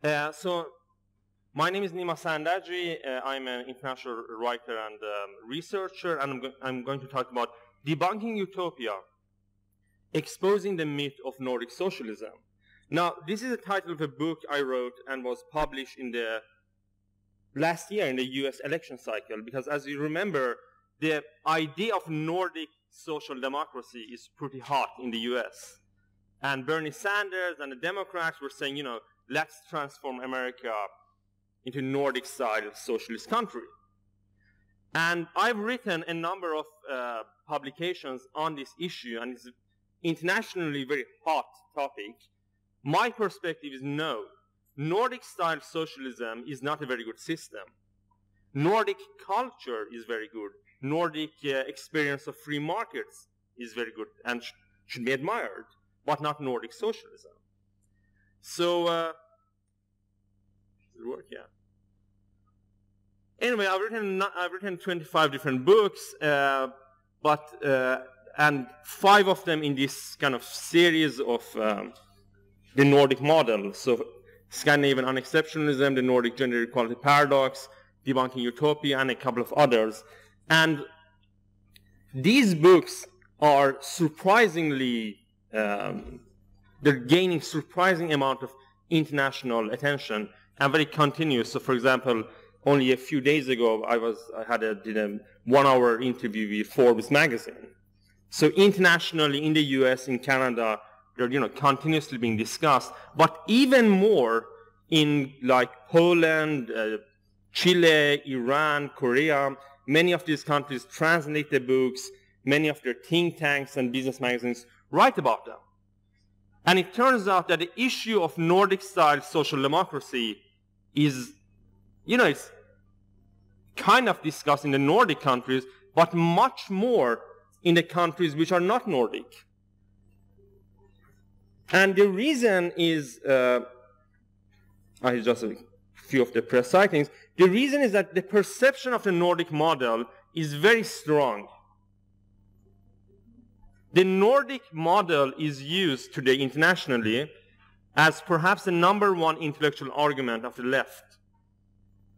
So my name is Nima Sanandaji. I'm an international writer and researcher, and I'm going to talk about debunking utopia, exposing the myth of Nordic socialism. Now, this is the title of a book I wrote and was published in the last year in the US election cycle, because as you remember, the idea of Nordic social democracy is pretty hot in the US. And Bernie Sanders and the Democrats were saying, you know, let's transform America into a Nordic-style socialist country. And I've written a number of publications on this issue, and it's an internationally very hot topic. My perspective is no. Nordic-style socialism is not a very good system. Nordic culture is very good. Nordic experience of free markets is very good and should be admired, but not Nordic socialism. So, does it work? Yeah. Anyway, I've written 25 different books, and 5 of them in this kind of series of the Nordic model. So, Scandinavian unexceptionalism, the Nordic gender equality paradox, debunking utopia, and a couple of others. And these books are surprisingly, they're gaining surprising amount of international attention and very continuous. So, for example, only a few days ago, I did a 1-hour interview with Forbes magazine. So, internationally, in the US, in Canada, they're continuously being discussed. But even more in like Poland, Chile, Iran, Korea, many of these countries translate the books. Many of their think tanks and business magazines write about them. And it turns out that the issue of Nordic-style social democracy is, it's kind of discussed in the Nordic countries, but much more in the countries which are not Nordic. And the reason is, just a few of the press sightings. The reason is that the perception of the Nordic model is very strong. The Nordic model is used today internationally as perhaps the #1 intellectual argument of the left.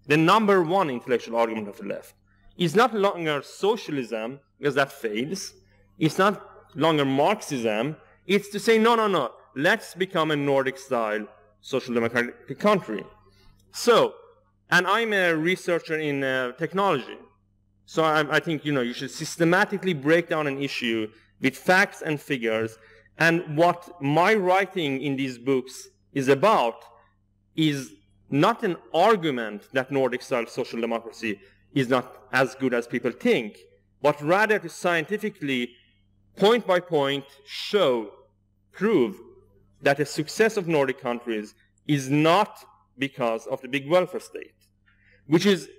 The #1 intellectual argument of the left is not longer socialism, because that fails. It's not longer Marxism. It's to say, no, let's become a Nordic-style social democratic country. So, and I'm a researcher in technology. So I think, you should systematically break down an issue with facts and figures. And what my writing in these books is about is not an argument that Nordic-style social democracy is not as good as people think, but rather to scientifically, point by point, prove that the success of Nordic countries is not because of the big welfare state, which is,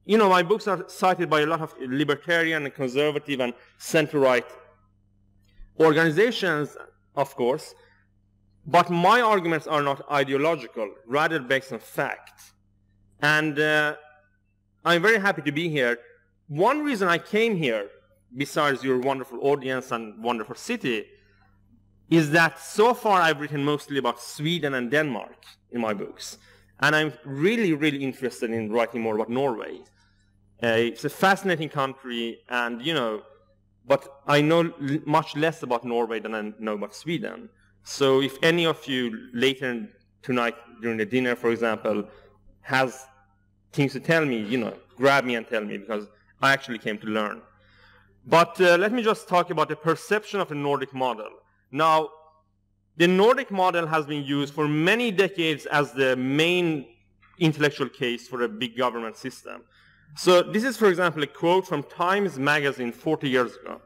my books are cited by a lot of libertarian and conservative and center-right organizations, of course, but my arguments are not ideological, rather based on fact. And I'm very happy to be here. One reason I came here, besides your wonderful audience and wonderful city, is that so far I've written mostly about Sweden and Denmark in my books. And I'm really, really interested in writing more about Norway. It's a fascinating country, and, but I know much less about Norway than I know about Sweden. So if any of you later tonight during the dinner, for example, has things to tell me, grab me and tell me, because I actually came to learn. But let me just talk about the perception of the Nordic model. Now, the Nordic model has been used for many decades as the main intellectual case for a big government system. So this is, for example, a quote from Times magazine 40 years ago.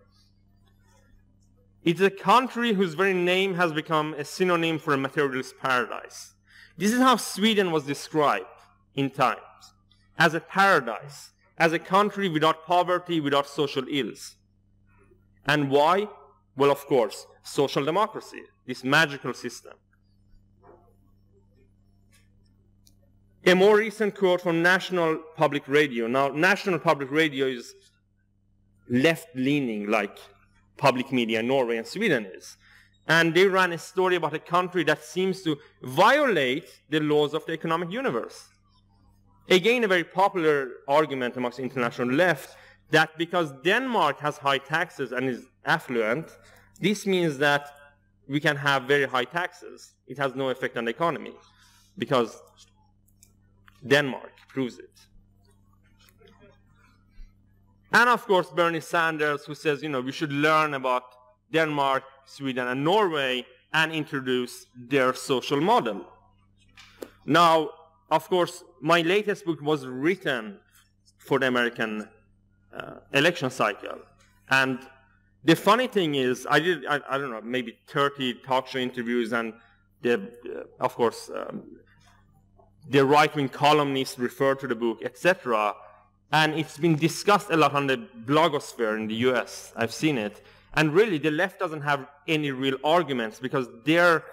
It's a country whose very name has become a synonym for a materialist paradise. This is how Sweden was described in Times, as a paradise, as a country without poverty, without social ills. And why? Well, of course, social democracy, this magical system. A more recent quote from National Public Radio. Now, National Public Radio is left-leaning, like public media in Norway and Sweden is. And they ran a story about a country that seems to violate the laws of the economic universe. Again, a very popular argument amongst the international left that because Denmark has high taxes and is affluent, this means that we can have very high taxes. It has no effect on the economy because Denmark proves it. And of course, Bernie Sanders, who says, we should learn about Denmark, Sweden, and Norway and introduce their social model. Now, of course, my latest book was written for the American election cycle. And the funny thing is, I don't know, maybe 30 talk show interviews, and of course, the right-wing columnists referred to the book, etc. And it's been discussed a lot on the blogosphere in the US. I've seen it. And really, the left doesn't have any real arguments because their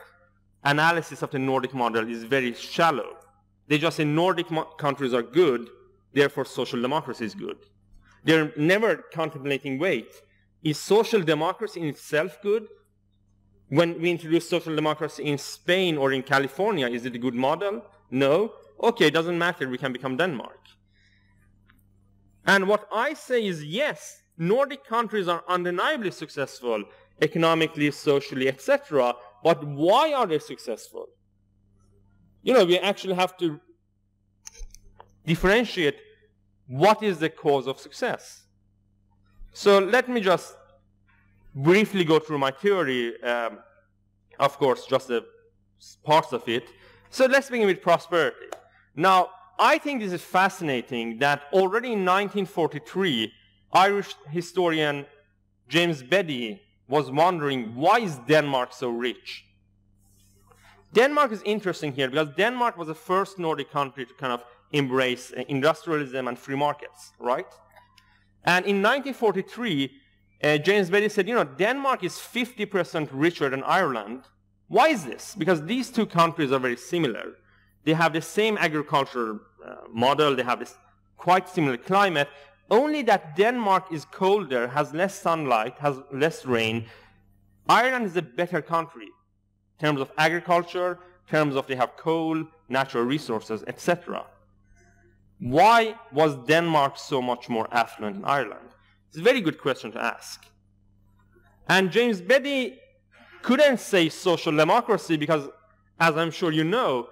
analysis of the Nordic model is very shallow. They just say Nordic countries are good, therefore social democracy is good. They're never contemplating, wait, is social democracy in itself good? When we introduce social democracy in Spain or in California, is it a good model? No? Okay, it doesn't matter, we can become Denmark. And what I say is, yes, Nordic countries are undeniably successful, economically, socially, etc. But why are they successful? We actually have to differentiate what is the cause of success. So let me just briefly go through my theory, of course, just the parts of it. So let's begin with prosperity. Now, I think this is fascinating that already in 1943, Irish historian James Beattie was wondering, why is Denmark so rich? Denmark is interesting here because Denmark was the first Nordic country to kind of embrace industrialism and free markets, right? And in 1943, James Beattie said, Denmark is 50% richer than Ireland. Why is this? Because these two countries are very similar. They have the same agricultural model, they have this quite similar climate, only that Denmark is colder, has less sunlight, has less rain. Ireland is a better country in terms of agriculture, in terms of they have coal, natural resources, etc. Why was Denmark so much more affluent than Ireland? It's a very good question to ask. And James Beattie couldn't say social democracy because, as I'm sure you know,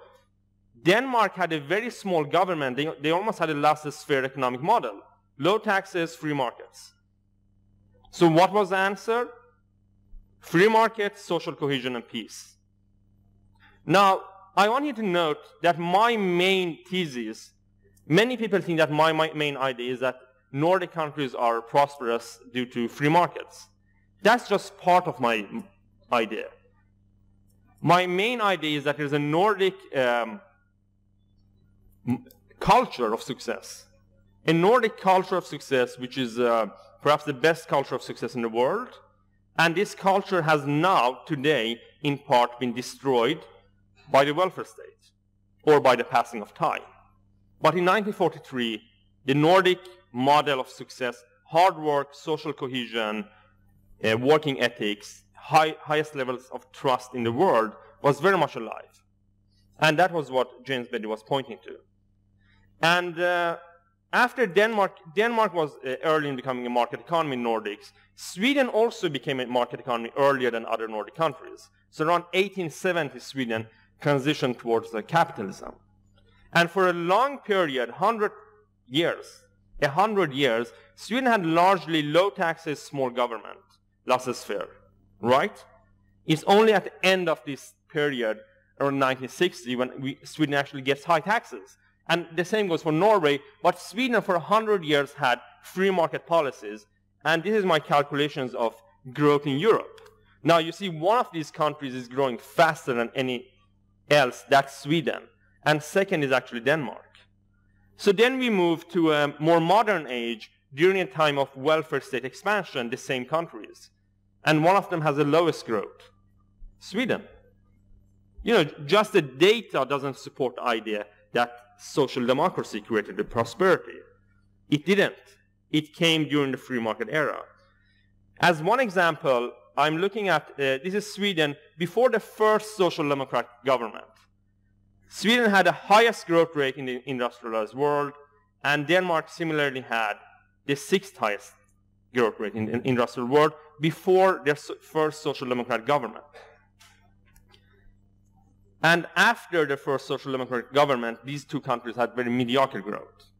Denmark had a very small government. They almost had a laissez-faire economic model. Low taxes, free markets. So what was the answer? Free markets, social cohesion, and peace. Now, I want you to note that my main thesis, many people think that my main idea is that Nordic countries are prosperous due to free markets. That's just part of my idea. My main idea is that there's a Nordic culture of success. A Nordic culture of success, which is perhaps the best culture of success in the world. And this culture has now, today, in part been destroyed by the welfare state or by the passing of time. But in 1943, the Nordic model of success, hard work, social cohesion, working ethics, highest levels of trust in the world, was very much alive. And that was what James Beattie was pointing to. And after Denmark was early in becoming a market economy in Nordics. Sweden also became a market economy earlier than other Nordic countries. So around 1870, Sweden transitioned towards capitalism. And for a long period, 100 years, Sweden had largely low taxes, small government, laissez-faire, right? It's only at the end of this period, around 1960, when Sweden actually gets high taxes. And the same goes for Norway, but Sweden for 100 years had free market policies. And this is my calculations of growth in Europe. Now you see one of these countries is growing faster than any else, that's Sweden. And second is actually Denmark. So then we move to a more modern age during a time of welfare state expansion, the same countries. And one of them has the lowest growth, Sweden. Just the data doesn't support the idea that social democracy created the prosperity. It didn't. It came during the free market era. As one example, I'm looking at, this is Sweden before the first social democratic government. Sweden had the highest growth rate in the industrialized world, and Denmark similarly had the 6th highest growth rate in the industrial world before their first social democratic government. And after the first social democratic government, these two countries had very mediocre growth.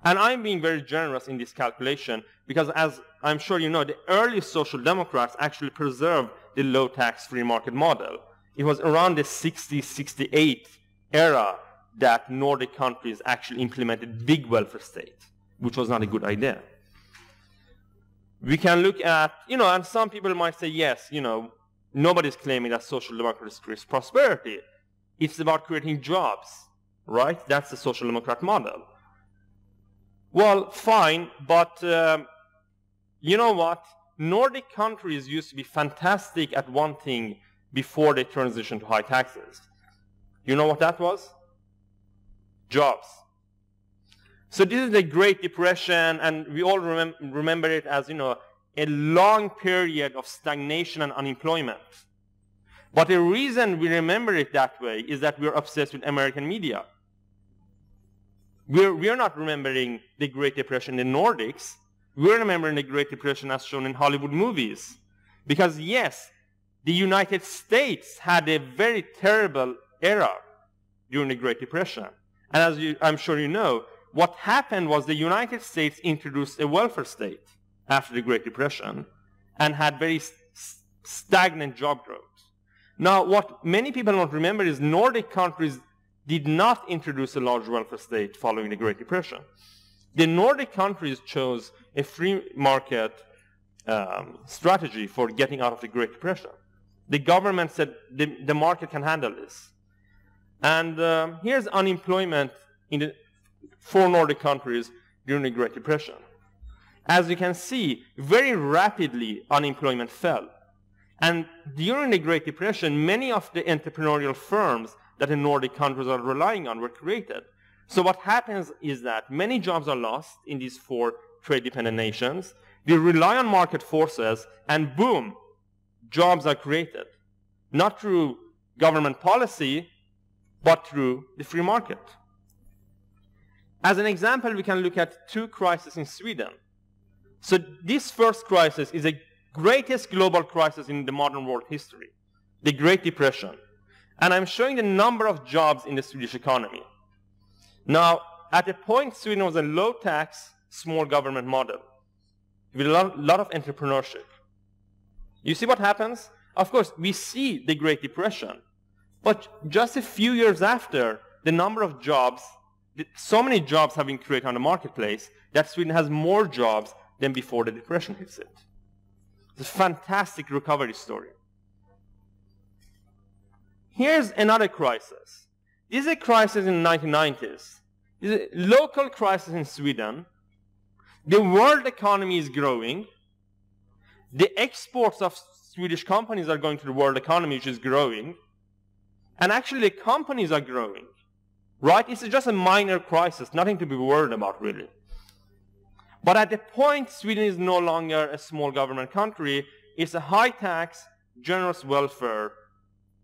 And I'm being very generous in this calculation because, as I'm sure you know, the early social democrats actually preserved the low-tax free market model. It was around the 60, 68 era that Nordic countries actually implemented big welfare state, which was not a good idea. We can look at, and some people might say, yes, nobody's claiming that social democracy creates prosperity. It's about creating jobs, right? That's the social democrat model. Well, fine, but you know what? Nordic countries used to be fantastic at one thing before they transitioned to high taxes. You know what that was? Jobs. So this is the Great Depression, and we all remember it as, a long period of stagnation and unemployment. But the reason we remember it that way is that we're obsessed with American media. We're not remembering the Great Depression in the Nordics. We're remembering the Great Depression as shown in Hollywood movies. Because yes, the United States had a very terrible era during the Great Depression. And as I'm sure you know, what happened was the United States introduced a welfare state after the Great Depression and had very stagnant job growth. Now, what many people don't remember is Nordic countries did not introduce a large welfare state following the Great Depression. The Nordic countries chose a free market strategy for getting out of the Great Depression. The government said the market can handle this. And here's unemployment in the 4 Nordic countries during the Great Depression. As you can see, very rapidly unemployment fell. And during the Great Depression, many of the entrepreneurial firms that the Nordic countries are relying on were created. So what happens is that many jobs are lost in these 4 trade-dependent nations. They rely on market forces, and boom, jobs are created. Not through government policy, but through the free market. As an example, we can look at 2 crises in Sweden. So this first crisis is the greatest global crisis in the modern world history, the Great Depression. And I'm showing the number of jobs in the Swedish economy. Now, at a point, Sweden was a low-tax, small government model with a lot of entrepreneurship. You see what happens? Of course, we see the Great Depression. But just a few years after, the number of jobs, so many jobs have been created on the marketplace that Sweden has more jobs than before the Depression hits it. It's a fantastic recovery story. Here's another crisis. This is a crisis in the 1990s. This is a local crisis in Sweden. The world economy is growing. The exports of Swedish companies are going to the world economy, which is growing. And actually, the companies are growing. Right? It's just a minor crisis, nothing to be worried about, really. But at the point, Sweden is no longer a small government country. It's a high-tax, generous welfare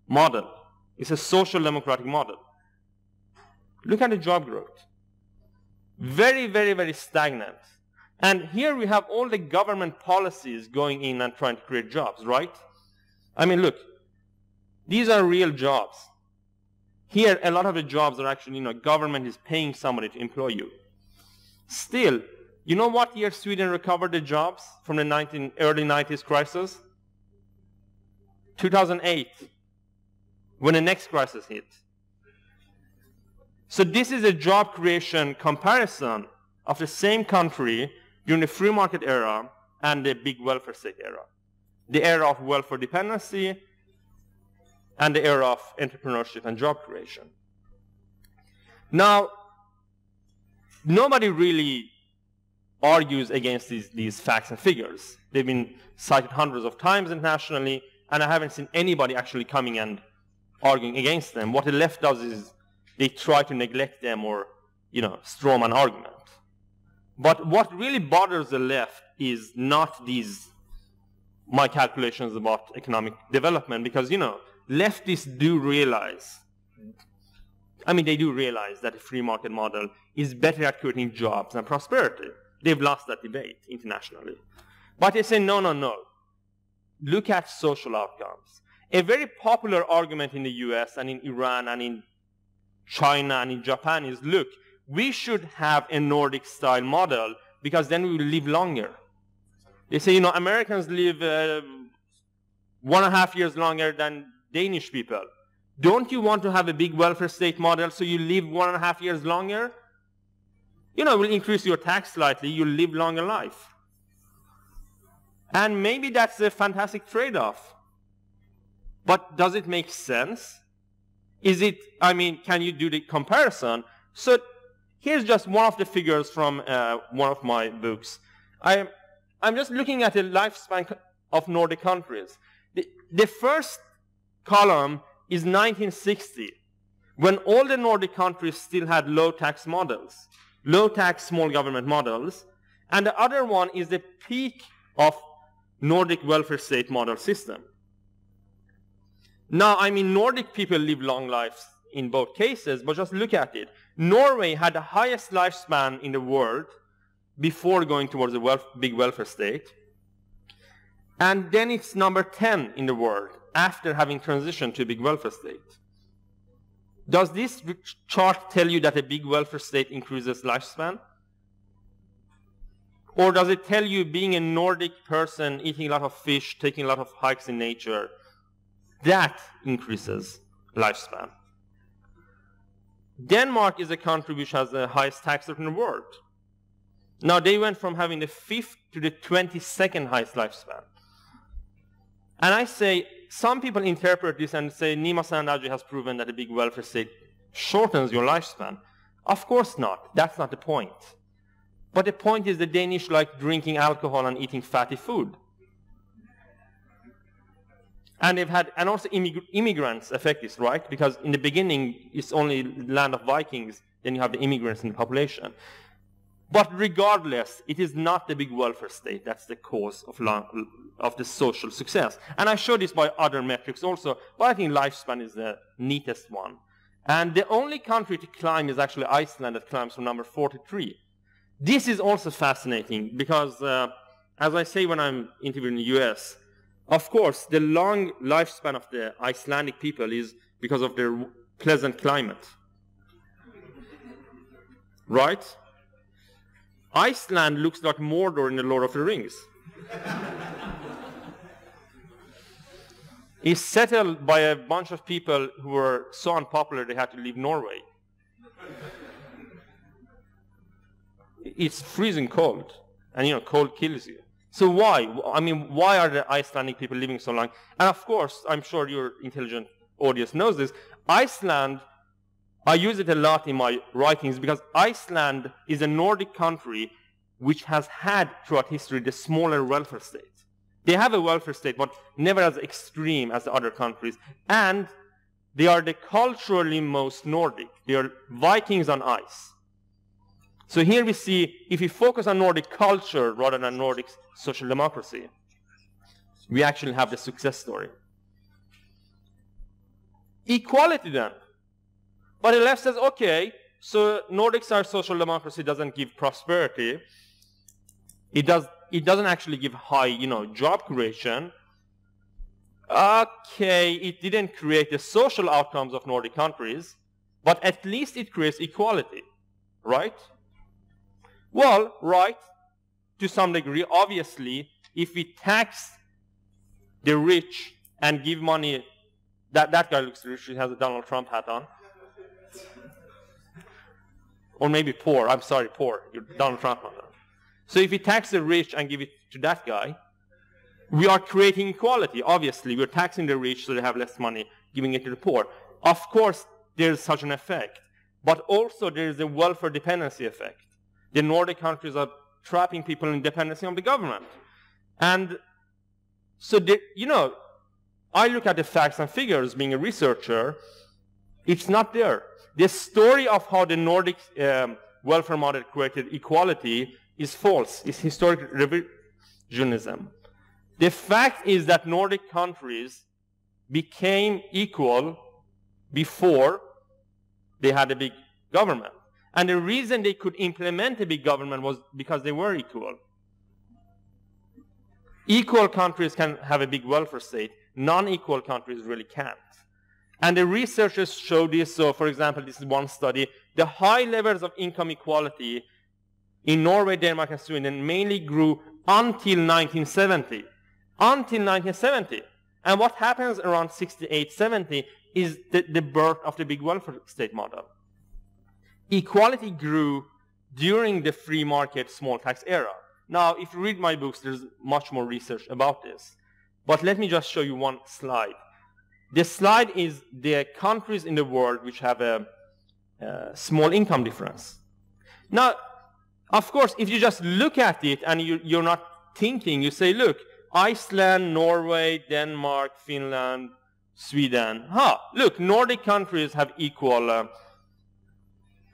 model. It's a social democratic model. Look at the job growth. Very, very, very stagnant. And here we have all the government policies going in and trying to create jobs, right? I mean, look, these are real jobs. Here, a lot of the jobs are actually, government is paying somebody to employ you. Still, you know what year Sweden recovered the jobs from the early 90s crisis? 2008, when the next crisis hit. So this is a job creation comparison of the same country during the free market era and the big welfare state era. The era of welfare dependency and the era of entrepreneurship and job creation. Now, nobody really argues against these facts and figures. They've been cited hundreds of times internationally, and I haven't seen anybody actually coming and arguing against them. What the left does is they try to neglect them or, strawman argument. But what really bothers the left is not these my calculations about economic development, because, you know, leftists do realize, I mean, they do realize that a free market model is better at creating jobs and prosperity. They've lost that debate internationally. But they say, no, no, no. Look at social outcomes. A very popular argument in the US and in Iran and in China and in Japan is, look, we should have a Nordic-style model because then we will live longer. They say, you know, Americans live 1.5 years longer than Danish people. Don't you want to have a big welfare state model so you live 1.5 years longer? You know, it will increase your tax slightly, you'll live longer life. And maybe that's a fantastic trade-off. But does it make sense? Is it, I mean, can you do the comparison? So here's just one of the figures from one of my books. I'm just looking at the lifespan of Nordic countries. The first column is 1960, when all the Nordic countries still had low-tax models, low-tax small government models, and the other one is the peak of Nordic welfare state model system. Now, I mean, Nordic people live long lives in both cases, but just look at it. Norway had the highest lifespan in the world before going towards a big welfare state, and then it's number 10 in the world after having transitioned to a big welfare state. Does this chart tell you that a big welfare state increases lifespan? Or does it tell you being a Nordic person, eating a lot of fish, taking a lot of hikes in nature, that increases lifespan? Denmark is a country which has the highest tax rate in the world. Now, they went from having the 5th to the 22nd highest lifespan. And I say, some people interpret this and say, Nima Sanandaji has proven that a big welfare state shortens your lifespan. Of course not. That's not the point. But the point is the Danish like drinking alcohol and eating fatty food. And they've had, and also immigrants affect this, right? Because in the beginning, it's only land of Vikings, then you have the immigrants in the population. But regardless, it is not the big welfare state that's the cause of the social success. And I show this by other metrics also, but I think lifespan is the neatest one. And the only country to climb is actually Iceland, that climbs from number 43. This is also fascinating because, as I say when I'm interviewing the US, of course, the long lifespan of the Icelandic people is because of their pleasant climate. Right? Iceland looks like Mordor in the Lord of the Rings. It's settled by a bunch of people who were so unpopular they had to leave Norway. It's freezing cold, and you know, cold kills you. So why? I mean, why are the Icelandic people living so long? And of course, I'm sure your intelligent audience knows this. Iceland, I use it a lot in my writings because Iceland is a Nordic country which has had throughout history the smaller welfare state. They have a welfare state, but never as extreme as the other countries. And they are the culturally most Nordic. They are Vikings on ice. So here we see, if we focus on Nordic culture rather than Nordic social democracy, we actually have the success story. Equality then. But the left says, okay, so Nordic-style social democracy doesn't give prosperity. It doesn't actually give high, you know, job creation. Okay, it didn't create the social outcomes of Nordic countries, but at least it creates equality, right? Well, right, to some degree. Obviously, if we tax the rich and give money, that guy looks rich, he has a Donald Trump hat on. Or maybe poor, I'm sorry, poor, you're Donald Trump on that. So if we tax the rich and give it to that guy, we are creating equality. Obviously, we're taxing the rich so they have less money, giving it to the poor. Of course, there's such an effect, but also there's a welfare dependency effect. The Nordic countries are trapping people in dependency on the government. And so, you know, I look at the facts and figures being a researcher, it's not there. The story of how the Nordic welfare model created equality is false. It's historic revisionism. The fact is that Nordic countries became equal before they had a big government. And the reason they could implement a big government was because they were equal. Equal countries can have a big welfare state. Non-equal countries really can't. And the researchers show this. So, for example, this is one study. The high levels of income equality in Norway, Denmark, and Sweden mainly grew until 1970. Until 1970. And what happens around 68, 70 is the birth of the big welfare state model. Equality grew during the free market small tax era. Now, if you read my books, there's much more research about this. But let me just show you one slide. This slide is the countries in the world which have a small income difference. Now, of course, if you just look at it and you're not thinking, you say, look, Iceland, Norway, Denmark, Finland, Sweden. Look, Nordic countries have equal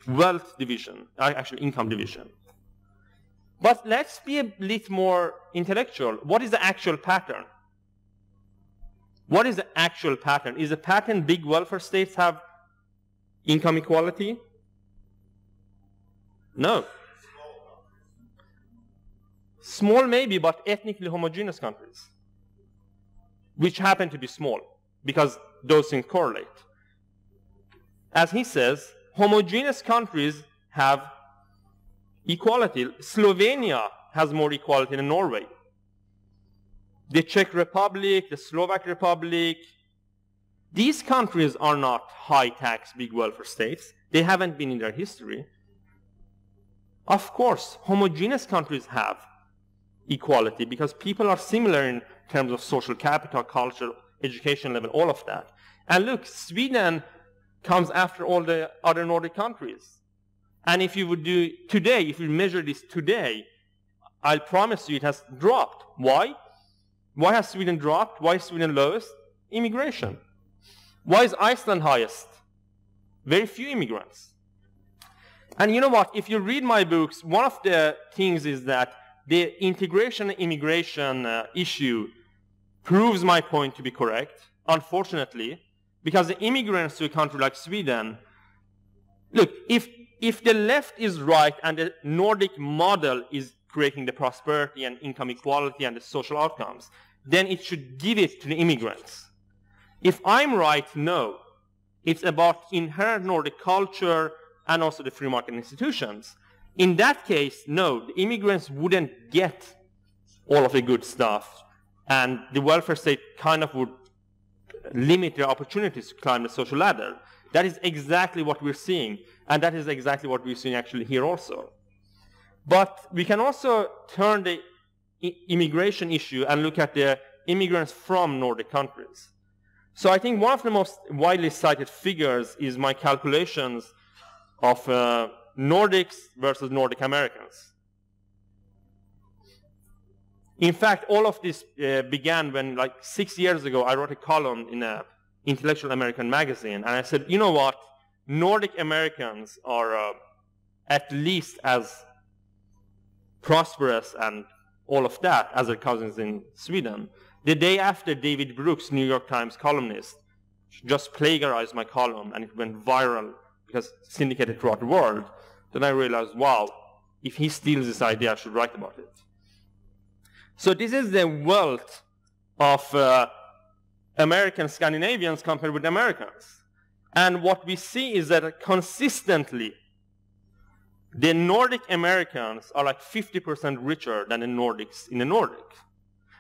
wealth division, actually income division. But let's be a little more intellectual. What is the actual pattern? What is the actual pattern? Is the pattern big welfare states have income equality? No. Small maybe, but ethnically homogeneous countries, which happen to be small, because those things correlate. As he says, homogeneous countries have equality. Slovenia has more equality than Norway. The Czech Republic, the Slovak Republic, these countries are not high-tax, big welfare states. They haven't been in their history. Of course, homogeneous countries have equality because people are similar in terms of social capital, culture, education level, all of that. And look, Sweden comes after all the other Nordic countries. And if you would do today, if you measure this today, I'll promise you it has dropped. Why? Why has Sweden dropped? Why is Sweden lowest? Immigration. Why is Iceland highest? Very few immigrants. And you know what? If you read my books, one of the things is that the integration and immigration issue proves my point to be correct, unfortunately, because the immigrants to a country like Sweden, look, if the left is right and the Nordic model is creating the prosperity and income equality and the social outcomes, then it should give it to the immigrants. If I'm right, no. It's about inherent Nordic culture and also the free market institutions. In that case, no, the immigrants wouldn't get all of the good stuff, and the welfare state kind of would limit their opportunities to climb the social ladder. That is exactly what we're seeing, and that is exactly what we're seeing actually here also. But we can also turn the immigration issue and look at the immigrants from Nordic countries. So I think one of the most widely cited figures is my calculations of Nordics versus Nordic Americans. In fact, all of this began when, like 6 years ago, I wrote a column in an intellectual American magazine, and I said, you know what, Nordic Americans are at least as prosperous and all of that as their cousins in Sweden. The day after, David Brooks, New York Times columnist, just plagiarized my column, and it went viral because it's syndicated throughout the world. Then I realized, wow, if he steals this idea, I should write about it. So this is the wealth of American Scandinavians compared with Americans. And what we see is that consistently, the Nordic Americans are like 50% richer than the Nordics in the Nordics.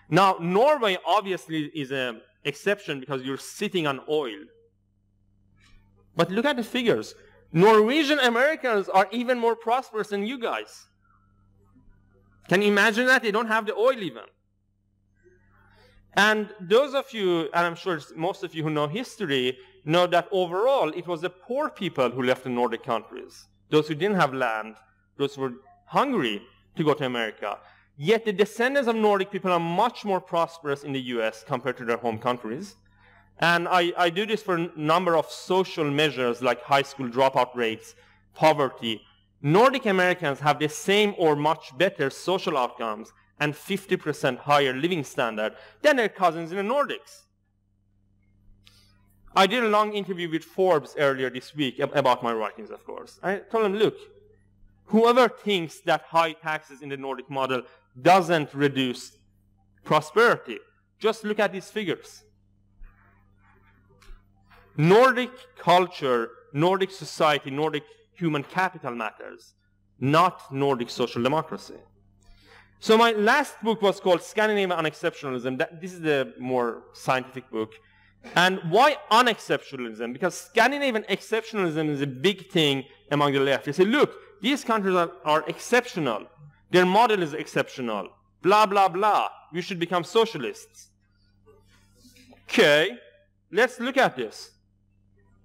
Now, Norway obviously is an exception because you're sitting on oil. But look at the figures. Norwegian Americans are even more prosperous than you guys. Can you imagine that? They don't have the oil even. And those of you, and I'm sure most of you who know history, know that overall it was the poor people who left the Nordic countries. Those who didn't have land, those who were hungry to go to America. Yet the descendants of Nordic people are much more prosperous in the US compared to their home countries. And I do this for a number of social measures like high school dropout rates, poverty. Nordic Americans have the same or much better social outcomes and 50% higher living standard than their cousins in the Nordics. I did a long interview with Forbes earlier this week about my writings, of course. I told them, look, whoever thinks that high taxes in the Nordic model doesn't reduce prosperity, just look at these figures. Nordic culture, Nordic society, Nordic human capital matters, not Nordic social democracy. So my last book was called Scandinavian Unexceptionalism. This is the more scientific book. And why unexceptionalism? Because Scandinavian exceptionalism is a big thing among the left. They say, look, these countries are exceptional. Their model is exceptional. Blah, blah, blah. We should become socialists. Okay, let's look at this.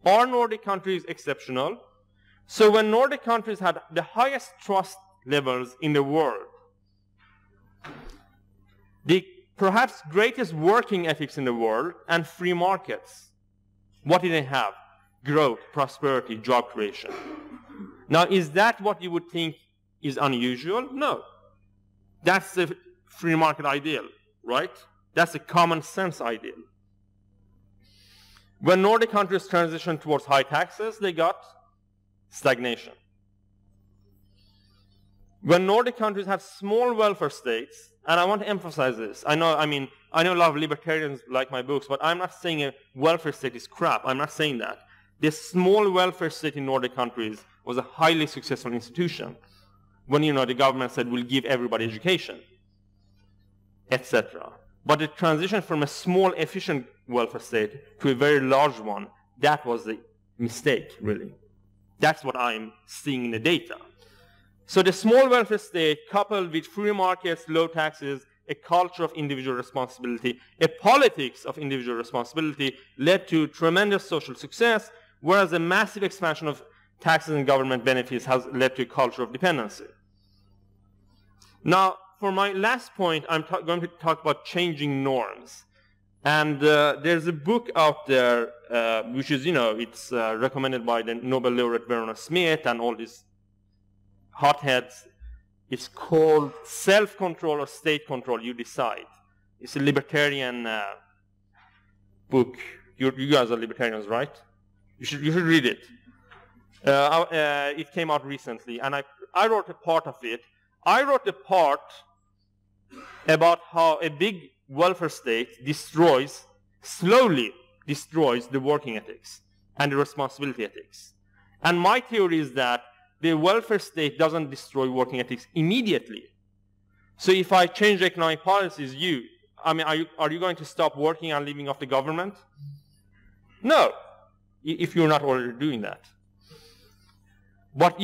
Are Nordic countries exceptional? So when Nordic countries had the highest trust levels in the world, the perhaps greatest working ethics in the world, and free markets, what did they have? Growth, prosperity, job creation. Now, is that what you would think is unusual? No. That's the free market ideal, right? That's a common sense ideal. When Nordic countries transitioned towards high taxes, they got stagnation. When Nordic countries have small welfare states, and I want to emphasize this. I know a lot of libertarians like my books, but I'm not saying a welfare state is crap. I'm not saying that. This small welfare state in Nordic countries was a highly successful institution. When, the government said, we'll give everybody education, etc. But the transition from a small, efficient welfare state to a very large one, that was the mistake, really. That's what I'm seeing in the data. So the small welfare state, coupled with free markets, low taxes, a culture of individual responsibility, a politics of individual responsibility, led to tremendous social success, whereas a massive expansion of taxes and government benefits has led to a culture of dependency. Now, for my last point, I'm going to talk about changing norms. And there's a book out there, which is, it's recommended by the Nobel laureate Verona Smith and all these hotheads. It's called Self-Control or State Control, You Decide. It's a libertarian book. You guys are libertarians, right? You should read it. It came out recently, and I wrote a part of it. I wrote the part about how a big welfare state slowly destroys the working ethics and the responsibility ethics. And my theory is that the welfare state doesn't destroy working ethics immediately. So if I change economic policies, are you going to stop working and living off the government? No, if you're not already doing that. But,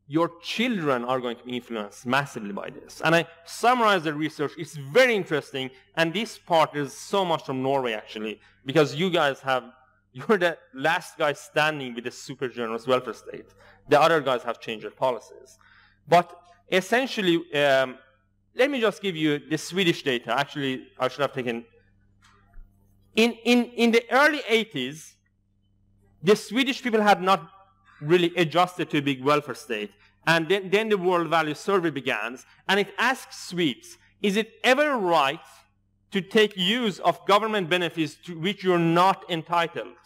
your children are going to be influenced massively by this. And I summarize the research. It's very interesting. And this part is so much from Norway, actually, because you're the last guy standing with a super generous welfare state. The other guys have changed their policies. But essentially, let me just give you the Swedish data. Actually, I should have taken... In the early 80s, the Swedish people had not really adjusted to a big welfare state. And then the World Value Survey began, and it asks Swedes, is it ever right to take use of government benefits to which you're not entitled?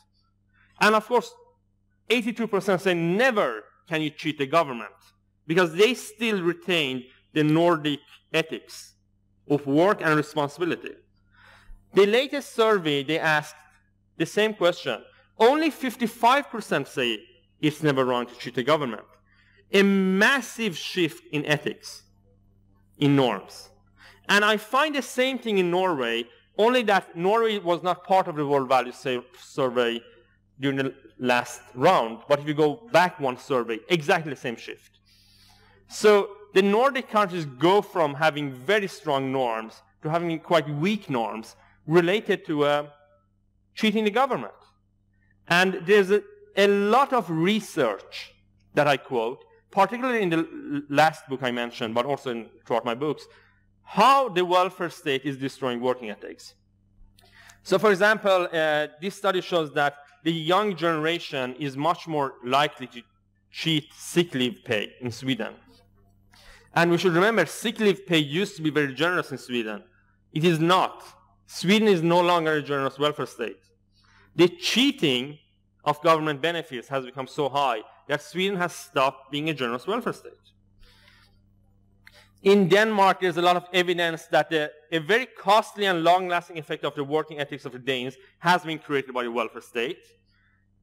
And of course, 82% say never can you cheat the government, because they still retain the Nordic ethics of work and responsibility. The latest survey, they asked the same question. Only 55% say it's never wrong to cheat the government. A massive shift in ethics, in norms. And I find the same thing in Norway, only that Norway was not part of the World Value Survey during the last round. But if you go back one survey, exactly the same shift. So the Nordic countries go from having very strong norms to having quite weak norms related to cheating the government. And there's a lot of research that I quote, particularly in the last book I mentioned, but also throughout my books, how the welfare state is destroying working ethics. So, for example, this study shows that the young generation is much more likely to cheat sick leave pay in Sweden. And we should remember, sick leave pay used to be very generous in Sweden. It is not. Sweden is no longer a generous welfare state. The cheating of government benefits has become so high that Sweden has stopped being a generous welfare state. In Denmark, there's a lot of evidence that a very costly and long-lasting effect of the working ethics of the Danes has been created by the welfare state.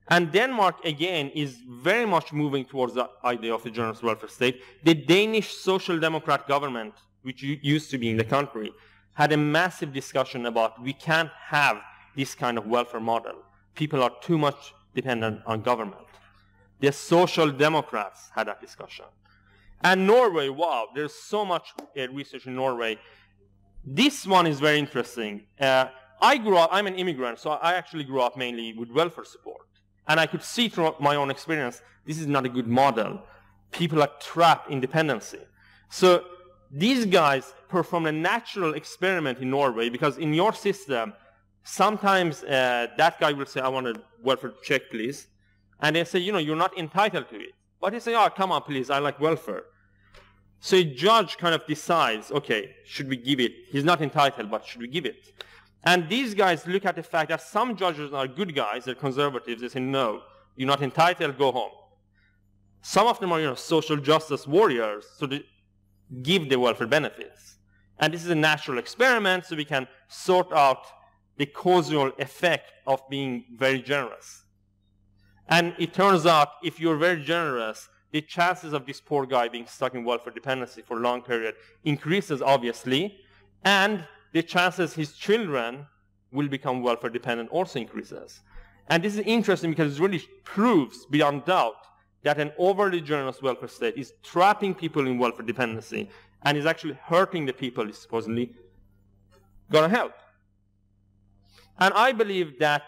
And Denmark, again, is very much moving towards the idea of a generous welfare state. The Danish Social Democrat government, which used to be in the country, had a massive discussion about we can't have this kind of welfare model. People are too much dependent on government. The Social Democrats had that discussion. And Norway, wow, there's so much research in Norway. This one is very interesting. I'm an immigrant, so I actually grew up mainly with welfare support. And I could see through my own experience, this is not a good model. People are trapped in dependency. So these guys performed a natural experiment in Norway, because in your system, sometimes that guy will say, I want a welfare check, please. And they say, you're not entitled to it. But he say, oh, come on, please, I like welfare. So a judge kind of decides, okay, should we give it? He's not entitled, but should we give it? And these guys look at the fact that some judges are good guys, they're conservatives, they say, no, you're not entitled, go home. Some of them are, social justice warriors, so they give the welfare benefits. And this is a natural experiment, so we can sort out the causal effect of being very generous. And it turns out, if you're very generous, the chances of this poor guy being stuck in welfare dependency for a long period increases, obviously, and the chances his children will become welfare dependent also increases. And this is interesting because it really proves beyond doubt that an overly generous welfare state is trapping people in welfare dependency and is actually hurting the people it's supposedly going to help. And I believe that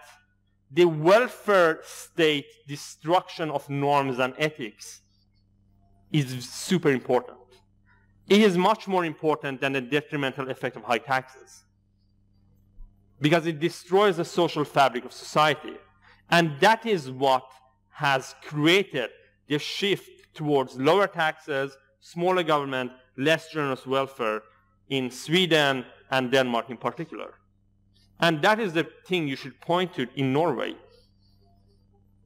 the welfare state destruction of norms and ethics is super important. It is much more important than the detrimental effect of high taxes, because it destroys the social fabric of society. And that is what has created the shift towards lower taxes, smaller government, less generous welfare in Sweden and Denmark in particular. And that is the thing you should point to in Norway.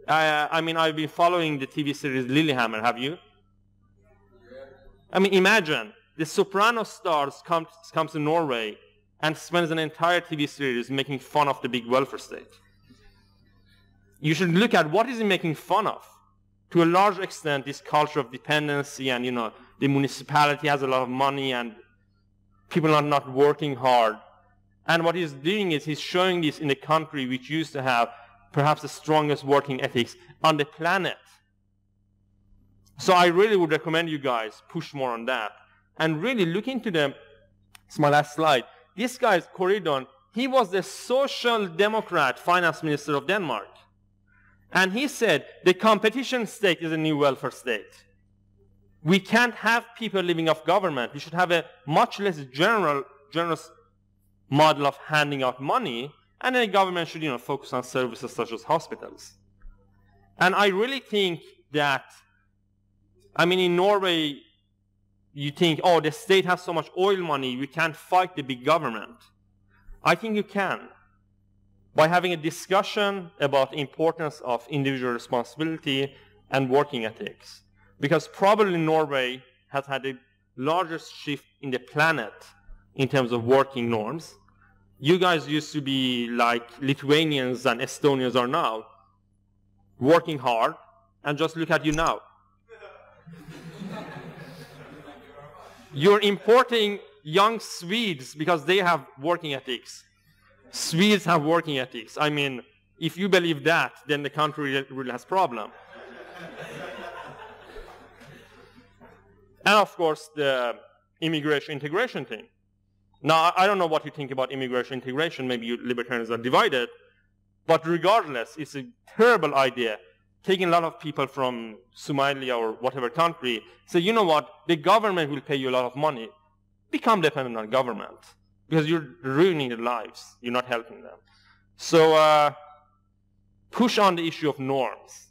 I've been following the TV series Lillehammer, have you? Imagine, the Soprano stars comes to Norway and spends an entire TV series making fun of the big welfare state. You should look at what is he making fun of. To a large extent, this culture of dependency and, the municipality has a lot of money and people are not working hard. And what he's doing is he's showing this in a country which used to have perhaps the strongest working ethics on the planet. So I really would recommend you guys push more on that. And really look into it's my last slide. This guy, Corridon, he was the Social Democrat finance minister of Denmark. And he said, the competition state is a new welfare state. We can't have people living off government. We should have a much less generous model of handing out money, and then the government should, focus on services such as hospitals. And I really think that, in Norway, you think, oh, the state has so much oil money, we can't fight the big government. I think you can, by having a discussion about the importance of individual responsibility and working ethics. Because probably Norway has had the largest shift in the planet in terms of working norms. You guys used to be like Lithuanians and Estonians are now, working hard, and just look at you now. You're importing young Swedes because they have working ethics. Swedes have working ethics. If you believe that, then the country really has a problem. And of course, the immigration integration thing. Now, I don't know what you think about immigration integration. Maybe you libertarians are divided. But regardless, it's a terrible idea. Taking a lot of people from Somalia or whatever country, say, you know what, the government will pay you a lot of money. Become dependent on government. Because you're ruining their lives. You're not helping them. So push on the issue of norms.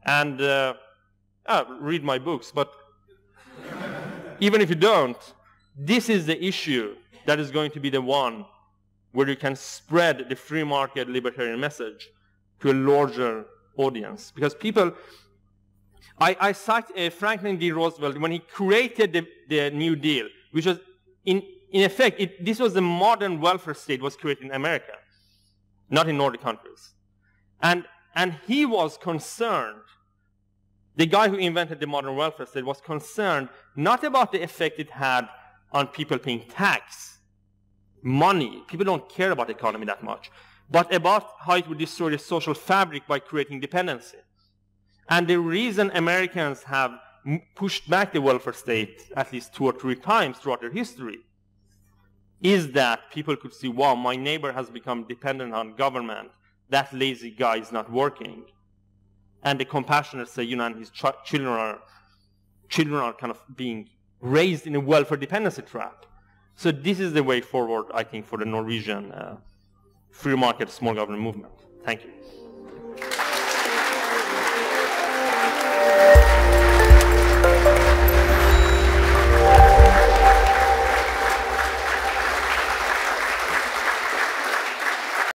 And read my books. But even if you don't, this is the issue that is going to be the one where you can spread the free market libertarian message to a larger audience. Because people, I cite Franklin D. Roosevelt when he created the New Deal, which was in effect, this was the modern welfare state was created in America, not in Nordic countries. And he was concerned, the guy who invented the modern welfare state was concerned not about the effect it had on people paying tax, money. People don't care about the economy that much, but about how it would destroy the social fabric by creating dependency. And the reason Americans have pushed back the welfare state at least 2 or 3 times throughout their history is that people could see, wow, my neighbor has become dependent on government. That lazy guy is not working. And the compassionate say, you know, and his children are kind of being raised in a welfare dependency trap. So this is the way forward, I think, for the Norwegian free market small government movement. Thank you.